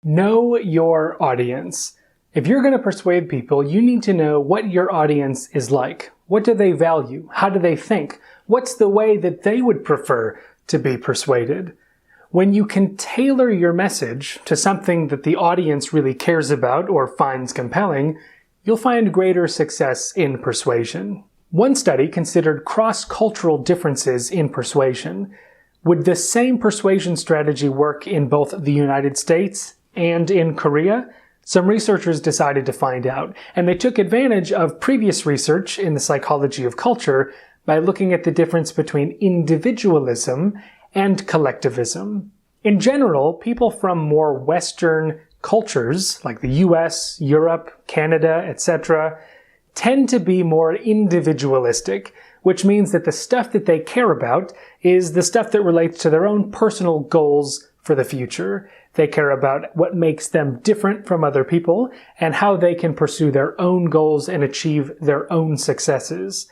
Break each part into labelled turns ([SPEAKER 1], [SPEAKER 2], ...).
[SPEAKER 1] Know your audience. If you're going to persuade people, you need to know what your audience is like. What do they value? How do they think? What's the way that they would prefer to be persuaded? When you can tailor your message to something that the audience really cares about or finds compelling, you'll find greater success in persuasion. One study considered cross-cultural differences in persuasion. Would the same persuasion strategy work in both the United States and in Korea? Some researchers decided to find out, and they took advantage of previous research in the psychology of culture by looking at the difference between individualism and collectivism. In general, people from more Western cultures, like the US, Europe, Canada, etc., tend to be more individualistic, which means that the stuff that they care about is the stuff that relates to their own personal goals for the future. They care about what makes them different from other people and how they can pursue their own goals and achieve their own successes.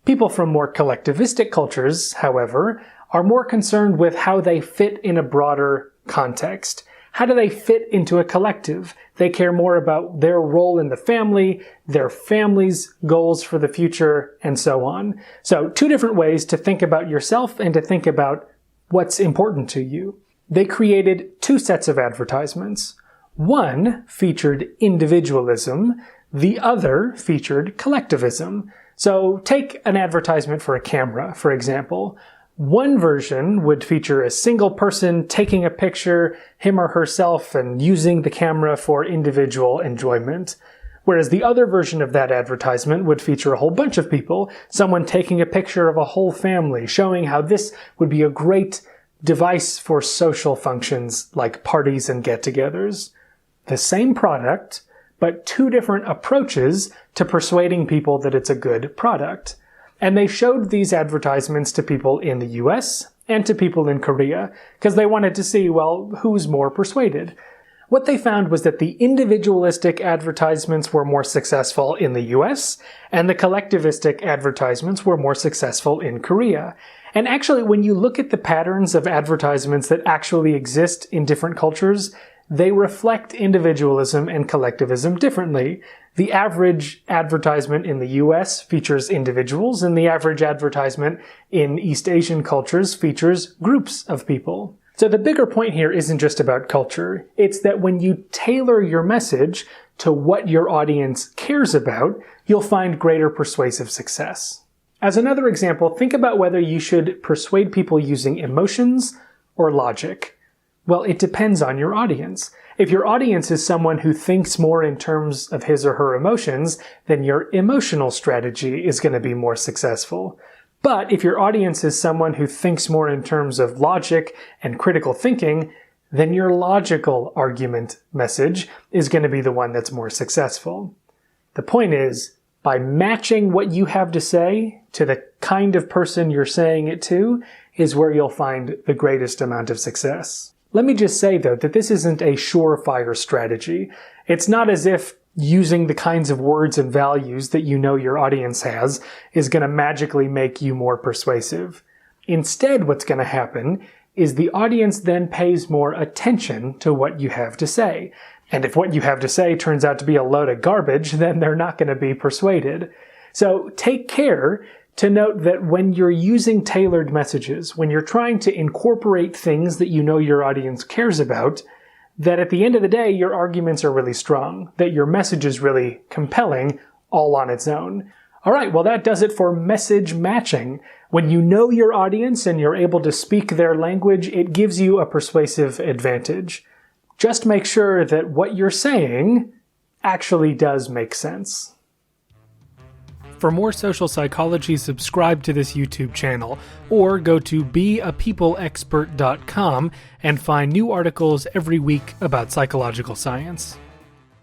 [SPEAKER 1] People from more collectivistic cultures, however, are more concerned with how they fit in a broader context. How do they fit into a collective? They care more about their role in the family, their family's goals for the future, and so on. So, two different ways to think about yourself and to think about what's important to you. They created two sets of advertisements. One featured individualism, the other featured collectivism. So take an advertisement for a camera, for example. One version would feature a single person taking a picture, him or herself, and using the camera for individual enjoyment. Whereas the other version of that advertisement would feature a whole bunch of people, someone taking a picture of a whole family, showing how this would be a great device for social functions like parties and get-togethers. The same product, but two different approaches to persuading people that it's a good product. And they showed these advertisements to people in the US and to people in Korea, because they wanted to see, well, who's more persuaded? What they found was that the individualistic advertisements were more successful in the US, and the collectivistic advertisements were more successful in Korea. And actually, when you look at the patterns of advertisements that actually exist in different cultures, they reflect individualism and collectivism differently. The average advertisement in the US features individuals, and the average advertisement in East Asian cultures features groups of people. So the bigger point here isn't just about culture. It's that when you tailor your message to what your audience cares about, you'll find greater persuasive success. As another example, think about whether you should persuade people using emotions or logic. Well, it depends on your audience. If your audience is someone who thinks more in terms of his or her emotions, then your emotional strategy is going to be more successful. But if your audience is someone who thinks more in terms of logic and critical thinking, then your logical argument message is going to be the one that's more successful. The point is, by matching what you have to say to the kind of person you're saying it to, is where you'll find the greatest amount of success. Let me just say, though, that this isn't a surefire strategy. It's not as if using the kinds of words and values that you know your audience has is going to magically make you more persuasive. Instead, what's going to happen is the audience then pays more attention to what you have to say. And if what you have to say turns out to be a load of garbage, then they're not going to be persuaded. So take care to note that when you're using tailored messages, when you're trying to incorporate things that you know your audience cares about, that at the end of the day, your arguments are really strong, that your message is really compelling all on its own. All right, well, that does it for message matching. When you know your audience and you're able to speak their language, it gives you a persuasive advantage. Just make sure that what you're saying actually does make sense. For more social psychology, subscribe to this YouTube channel, or go to beapeopleexpert.com and find new articles every week about psychological science.